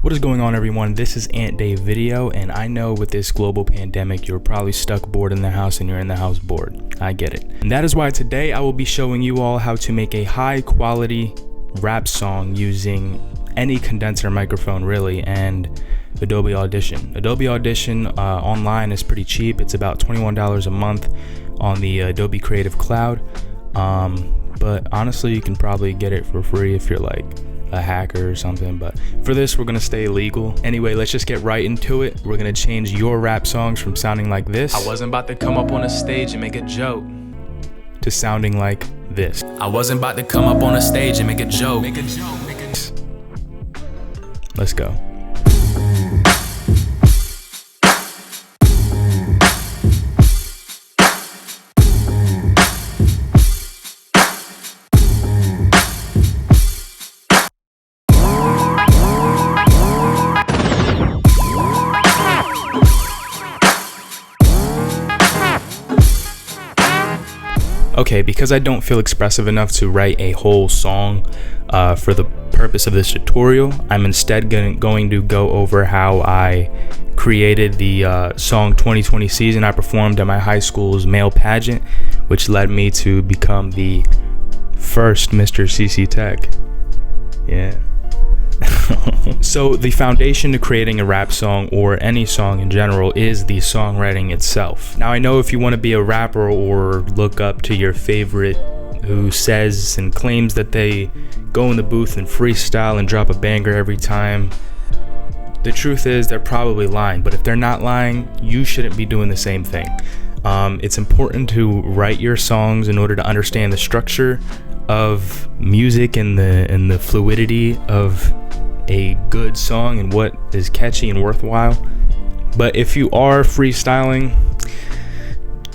What is going on, everyone? This is Ant Dave Video, and I know with this global pandemic you're probably stuck bored in the house and you're in the house bored. I get it. And that is why today I will be showing you all how to make a high quality rap song using any condenser microphone really, and Adobe Audition. Adobe Audition online is pretty cheap. It's about $21 a month on the Adobe Creative Cloud, but honestly you can probably get it for free if you're like a hacker or something, but for this we're gonna stay legal. Anyway, let's just get right into it. We're gonna change your rap songs from sounding like this, I wasn't about to come up on a stage and make a joke, to sounding like this, I wasn't about to come up on a stage and make a joke. Let's go. Okay, because I don't feel expressive enough to write a whole song for the purpose of this tutorial, I'm instead going to go over how I created the song 2020 Season I performed at my high school's male pageant, which led me to become the first Mr. CC Tech. Yeah. So the foundation to creating a rap song, or any song in general, is the songwriting itself. Now I know if you want to be a rapper or look up to your favorite who says and claims that they go in the booth and freestyle and drop a banger every time, the truth is they're probably lying. But if they're not lying, you shouldn't be doing the same thing. It's important to write your songs in order to understand the structure of music and the fluidity of a good song and what is catchy and worthwhile. But if you are freestyling,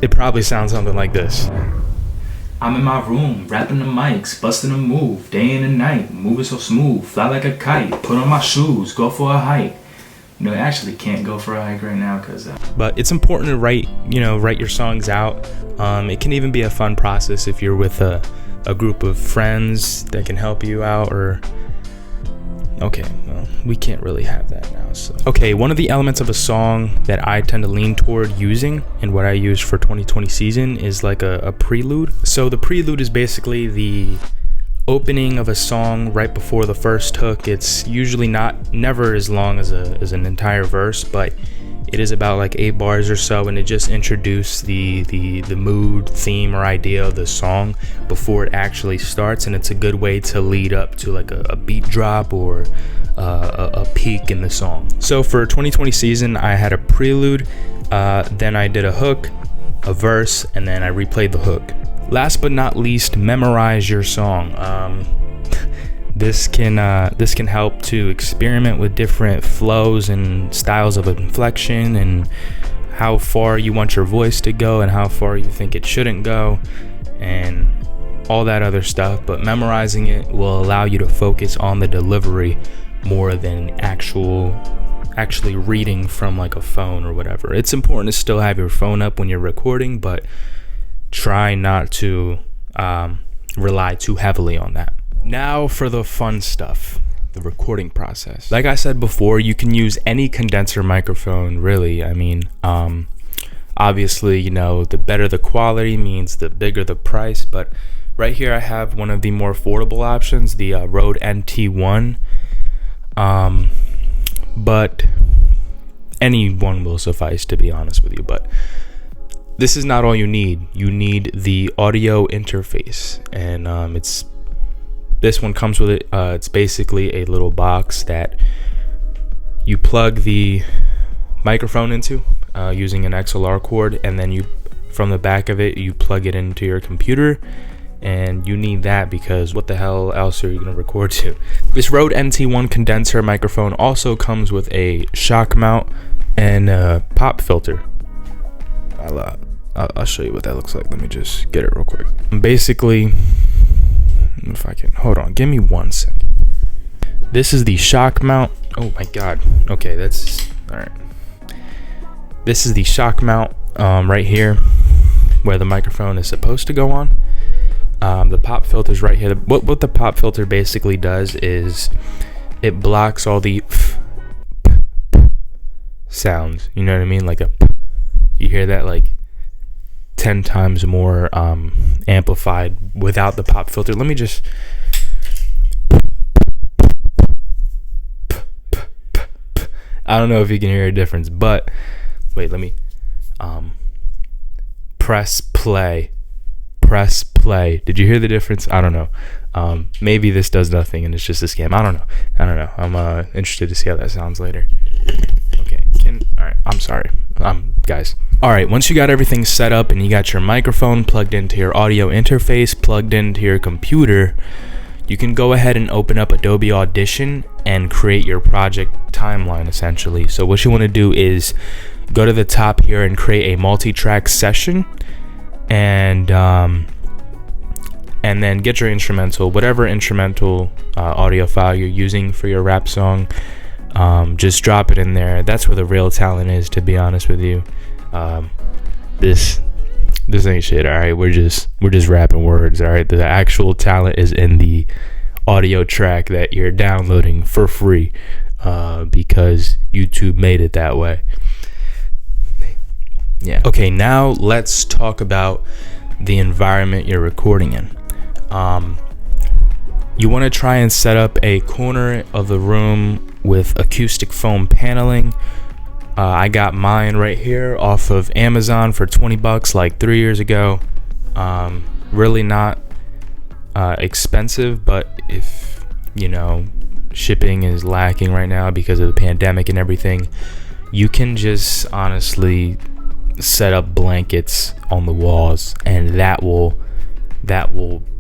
it probably sounds something like this. I'm in my room, rapping the mics, busting a move, day and night, moving so smooth, fly like a kite, put on my shoes, go for a hike. You know, I actually can't go for a hike right now because but it's important to write your songs out. It can even be a fun process if you're with a group of friends that can help you out, or okay, well, we can't really have that now. So okay, one of the elements of a song that I tend to lean toward using, and what I use for 2020 Season, is like a prelude. So the prelude is basically the opening of a song right before the first hook. It's usually never as long as an entire verse, but it is about like 8 bars or so, and it just introduces the mood, theme, or idea of the song before it actually starts, and it's a good way to lead up to like a beat drop or a peak in the song. So for 2020 Season, I had a prelude, then I did a hook, a verse, and then I replayed the hook. Last but not least, memorize your song. This can help to experiment with different flows and styles of inflection, and how far you want your voice to go and how far you think it shouldn't go, and all that other stuff. But memorizing it will allow you to focus on the delivery more than actually reading from like a phone or whatever. It's important to still have your phone up when you're recording, but try not to rely too heavily on that. Now for the fun stuff, the recording process. Like I said before, you can use any condenser microphone really. I mean, obviously, the better the quality means the bigger the price, but right here I have one of the more affordable options, the Rode NT1, but any one will suffice, to be honest with you. But this is not all you need. You need the audio interface, and this one comes with it. It's basically a little box that you plug the microphone into using an XLR cord, and then from the back of it you plug it into your computer, and you need that because what the hell else are you going to record to? This Rode NT1 condenser microphone also comes with a shock mount and a pop filter. I'll show you what that looks like. Let me just get it real quick. Basically, if I can, hold on, give me 1 second. This is the shock mount. Oh my god. Okay, that's all right. This is the shock mount right here where the microphone is supposed to go on. The pop filter's right here. What the pop filter basically does is it blocks all the sounds. You know what I mean? Like you hear that like 10 times more amplified without the pop filter. Let me just I don't know if you can hear a difference, but wait, let me press play. Did you hear the difference? I don't know. Maybe this does nothing and it's just a scam. I don't know. I'm interested to see how that sounds later. Okay. All right. I'm sorry. Guys. All right. Once you got everything set up and you got your microphone plugged into your audio interface, plugged into your computer, you can go ahead and open up Adobe Audition and create your project timeline, essentially. So what you want to do is go to the top here and create a multi-track session, and then get your instrumental, whatever instrumental audio file you're using for your rap song. Just drop it in there. That's where the real talent is, to be honest with you. This ain't shit. All right, we're just rapping words. All right, the actual talent is in the audio track that you're downloading for free, because YouTube made it that way. Yeah. Okay, now let's talk about the environment you're recording in. You want to try and set up a corner of the room with acoustic foam paneling. I got mine right here off of Amazon for $20 like 3 years ago. Really not expensive, but if shipping is lacking right now because of the pandemic and everything, you can just honestly set up blankets on the walls and that will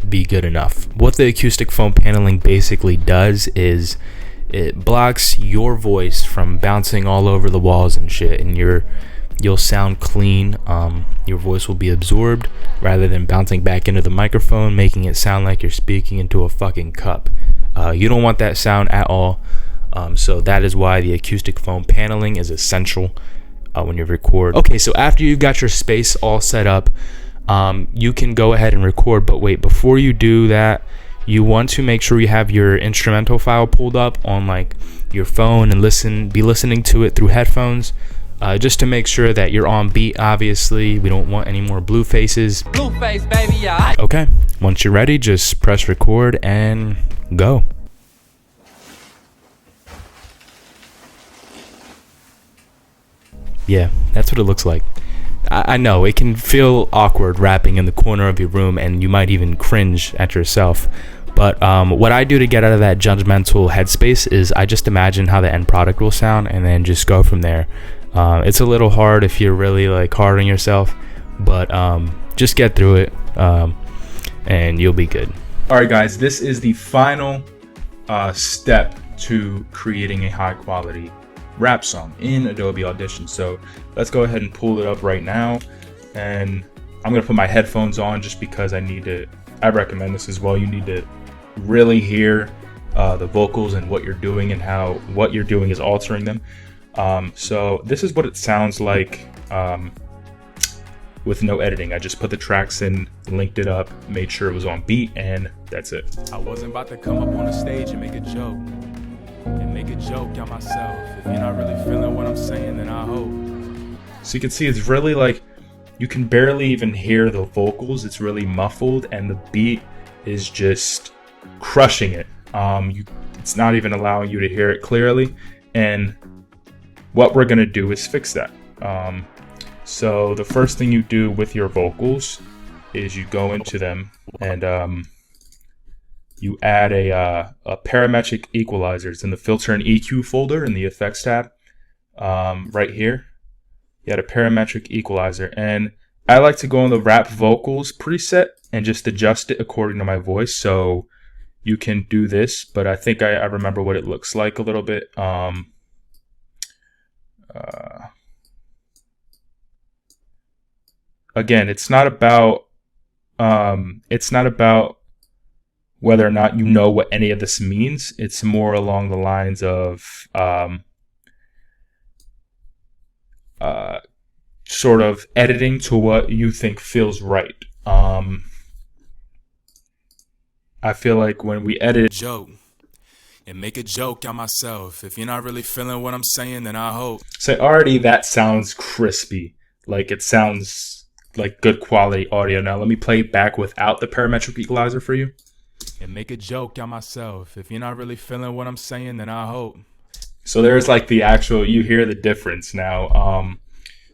be good enough. What the acoustic foam paneling basically does is it blocks your voice from bouncing all over the walls and shit, and you'll sound clean. Your voice will be absorbed rather than bouncing back into the microphone, making it sound like you're speaking into a fucking cup. You don't want that sound at all. So that is why the acoustic foam paneling is essential when you record. Okay, so after you've got your space all set up, you can go ahead and record. But wait, before you do that, you want to make sure you have your instrumental file pulled up on like your phone and be listening to it through headphones, just to make sure that you're on beat. Obviously, we don't want any more blue faces. Blue face, baby, yeah. Okay, once you're ready, just press record and go. Yeah, that's what it looks like. I know it can feel awkward rapping in the corner of your room, and you might even cringe at yourself. But what I do to get out of that judgmental headspace is I just imagine how the end product will sound and then just go from there. It's a little hard if you're really like hard on yourself, but just get through it and you'll be good. All right, guys, this is the final step to creating a high quality rap song in Adobe Audition. So let's go ahead and pull it up right now, and I'm gonna put my headphones on just because I recommend this as well. You need to really hear the vocals and what you're doing and how what you're doing is altering them. So this is what it sounds like with no editing. I just put the tracks in, linked it up, made sure it was on beat, and that's it. I wasn't about to come up on the stage and make a joke on myself. If you're not really feeling what I'm saying, then I hope. So you can see it's really like you can barely even hear the vocals. It's really muffled, and the beat is just crushing it. It's not even allowing you to hear it clearly. And what we're gonna do is fix that. So the first thing you do with your vocals is you go into them and you add a parametric equalizer. It's in the filter and EQ folder in the effects tab right here. You add a parametric equalizer, and I like to go on the rap vocals preset and just adjust it according to my voice. So you can do this, but I think I remember what it looks like a little bit. Again, it's not about whether or not you know what any of this means. It's more along the lines of sort of editing to what you think feels right. I feel like when we edit, Joe, and make a joke out myself. If you're not really feeling what I'm saying, then I hope. So already that sounds crispy. Like it sounds like good quality audio. Now let me play it back without the parametric equalizer for you. And make a joke out myself. If you're not really feeling what I'm saying, then I hope. So there's like the actual, you hear the difference now.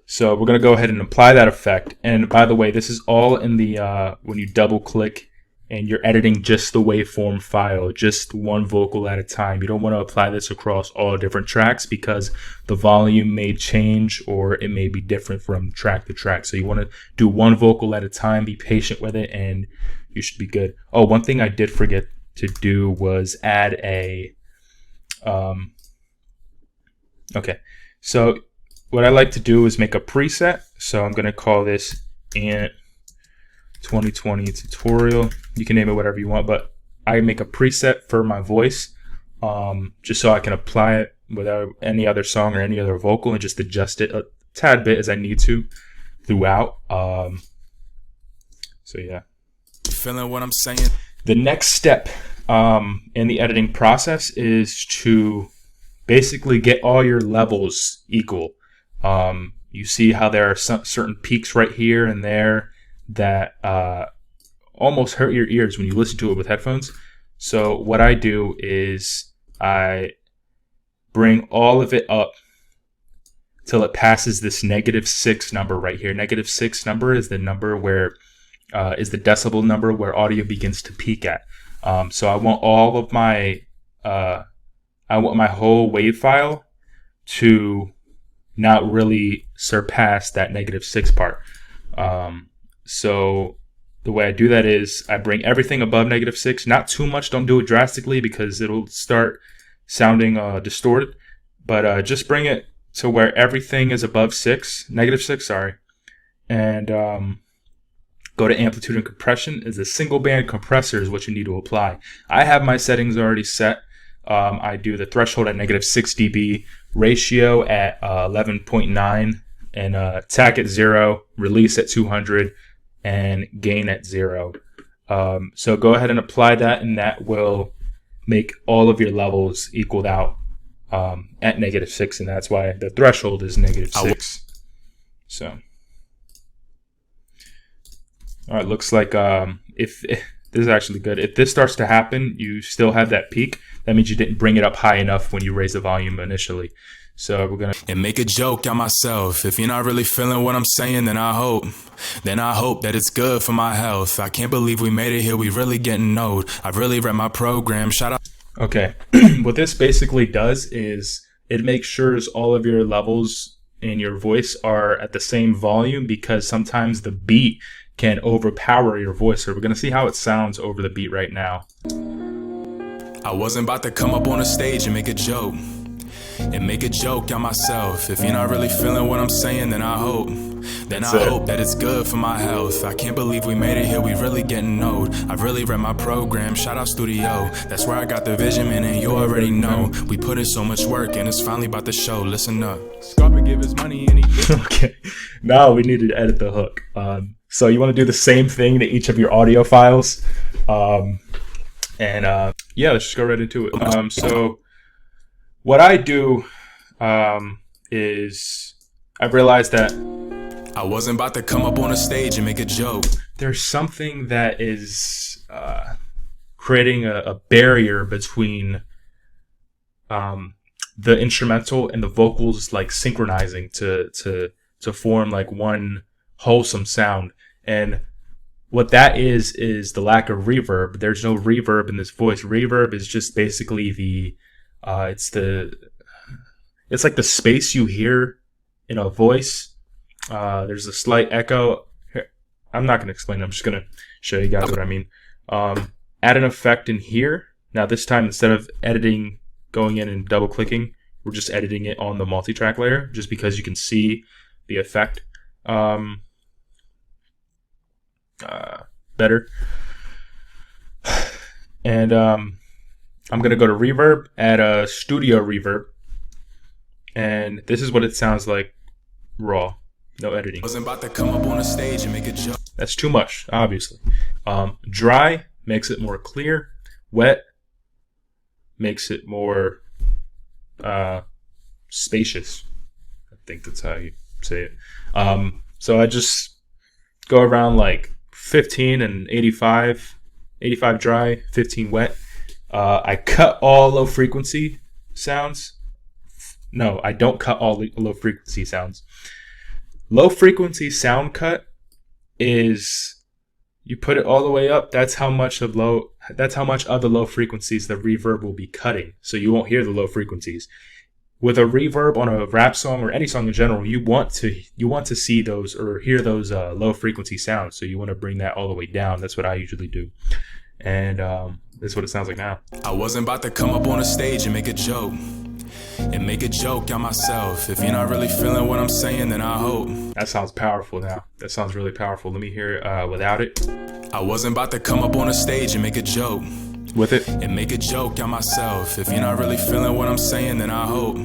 So we're going to go ahead and apply that effect. And by the way, this is all in the, when you double click and you're editing just the waveform file, just one vocal at a time. You don't want to apply this across all different tracks because the volume may change or it may be different from track to track. So you want to do one vocal at a time, be patient with it, and you should be good. Oh, one thing I did forget to do was add a, okay. So what I like to do is make a preset. So I'm going to call this Ant 2020 tutorial. You can name it whatever you want, but I make a preset for my voice just so I can apply it without any other song or any other vocal and just adjust it a tad bit as I need to throughout. So yeah. Feeling what I'm saying? The next step in the editing process is to basically get all your levels equal. You see how there are certain peaks right here and there that almost hurt your ears when you listen to it with headphones. So what I do is I bring all of it up till it passes this -6 number right here. -6 number is the number where is the decibel number where audio begins to peak at. So I want all of my I want my whole wave file to not really surpass that -6 part. So the way I do that is I bring everything above -6, not too much. Don't do it drastically because it'll start sounding distorted, but just bring it to where everything is above -6, sorry. And go to amplitude and compression. Is a single band compressor is what you need to apply. I have my settings already set. I do the threshold at -6 dB, ratio at 11.9, and attack at 0, release at 200, and gain at 0. So go ahead and apply that, and that will make all of your levels equaled out at -6, and that's why the threshold is -6. So, all right, looks like if this is actually good. If this starts to happen, you still have that peak. That means you didn't bring it up high enough when you raised the volume initially. So we're gonna and make a joke out myself. If you're not really feeling what I'm saying, then I hope that it's good for my health. I can't believe we made it here. We really getting old. I've really read my program. Shout out. Okay, what this basically does is it makes sure all of your levels in your voice are at the same volume because sometimes the beat can overpower your voice. So we're gonna see how it sounds over the beat right now. I wasn't about to come up on a stage and make a joke. And make a joke out myself. If you're not really feeling what I'm saying, then I hope that it's good for my health. I can't believe we made it here. We really getting old. I've really read my program. Shout out studio. That's where I got the vision, man, and you already know. We put in so much work, and it's finally about to show. Listen up. Scarpa give his money, and he. Okay, now we need to edit the hook. So you want to do the same thing to each of your audio files, yeah, let's just go right into it. So what I do is I realized that I wasn't about to come up on a stage and make a joke. There's something that is creating a barrier between the instrumental and the vocals, like synchronizing to form like one wholesome sound. And what that is the lack of reverb. There's no reverb in this voice. Reverb is just basically it's like the space you hear in a voice. There's a slight echo. Here, I'm not going to explain it. I'm just going to show you guys what I mean. Add an effect in here. Now this time, instead of editing, going in and double clicking, we're just editing it on the multi-track layer just because you can see the effect better. And I'm going to go to reverb, add a studio reverb. And this is what it sounds like raw. No editing. Wasn't about to come up on a stage and make a joke. That's too much, obviously. Dry makes it more clear. Wet makes it more spacious. I think that's how you say it. So I just go around like 15 and 85 dry, 15 wet. I cut all low frequency sounds. No, I don't cut all low frequency sounds. Low frequency sound cut is you put it all the way up. That's how much of the low frequencies the reverb will be cutting. So you won't hear the low frequencies. With a reverb on a rap song or any song in general, you want to see those or hear those low frequency sounds. So you want to bring that all the way down. That's what I usually do. And that's what it sounds like now. I wasn't about to come up on a stage and make a joke. On myself. If you're not really feeling what I'm saying, then I hope. That sounds powerful now. That sounds really powerful. Let me hear it without it. I wasn't about to come up on a stage and make a joke. With it. And make a joke on myself. If you're not really feeling what I'm saying, then I hope.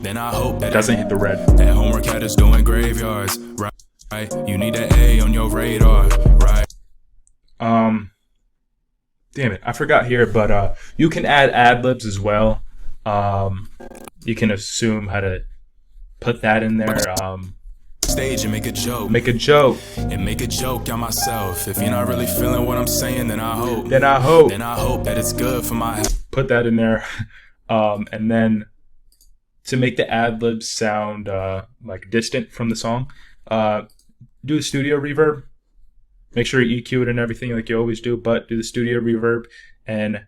That it doesn't hit the red. That homework cat is doing graveyards. Right. You need an A on your radar. Right. Damn it. I forgot here, but you can add ad-libs as well. You can assume how to put that in there. Stage and make a joke. And make a joke on myself. If you're not really feeling what I'm saying, then I hope. Then I hope that it's good for my health. Put that in there. And then to make the ad-libs sound like distant from the song, do a studio reverb. Make sure you EQ it and everything like you always do, but do the studio reverb and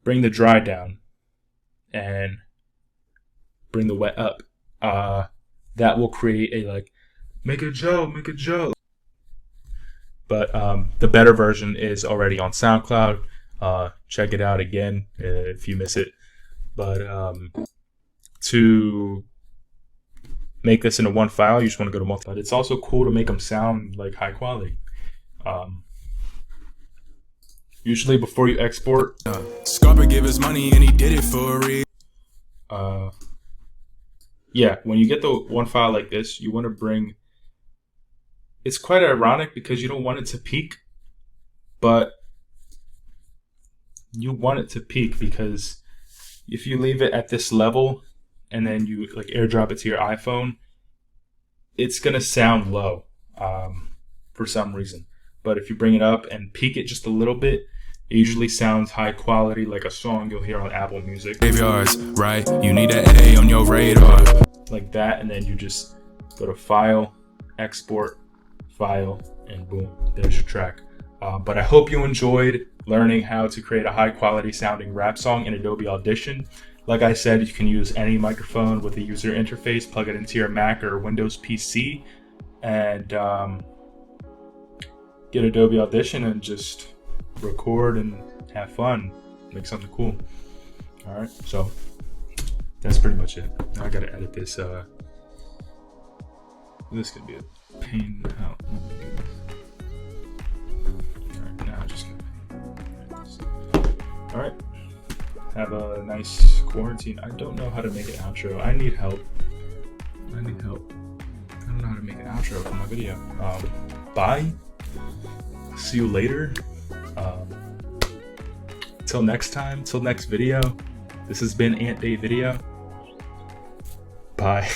bring the dry down and bring the wet up. That will create a like, make a joke. But the better version is already on SoundCloud. Check it out again if you miss it. But to make this into one file, you just want to go to multi. But it's also cool to make them sound like high quality. Usually before you export, Scarpa gave his money and he did it for a reason. Yeah, when you get the one file like this, you want to bring. It's quite ironic because you don't want it to peak, but you want it to peak because if you leave it at this level and then you like airdrop it to your iPhone, it's gonna sound low for some reason. But if you bring it up and peak it just a little bit, it usually sounds high quality, like a song you'll hear on Apple Music. Graveyards, right? You need an A on your radar. Like that, and then you just go to File, Export, File, and boom, there's your track. But I hope you enjoyed learning how to create a high quality sounding rap song in Adobe Audition. Like I said, you can use any microphone with a user interface, plug it into your Mac or Windows PC, and get Adobe Audition and just record and have fun, make something cool. All right, so that's pretty much it. Now I gotta edit this. This could be a pain out. Alright, now I'm just gonna edit this. Alright, have a nice quarantine. I don't know how to make an outro. I need help. I don't know how to make an outro for my video. Bye. See you later. Till next time, till next video. This has been Ant Day Video. Bye.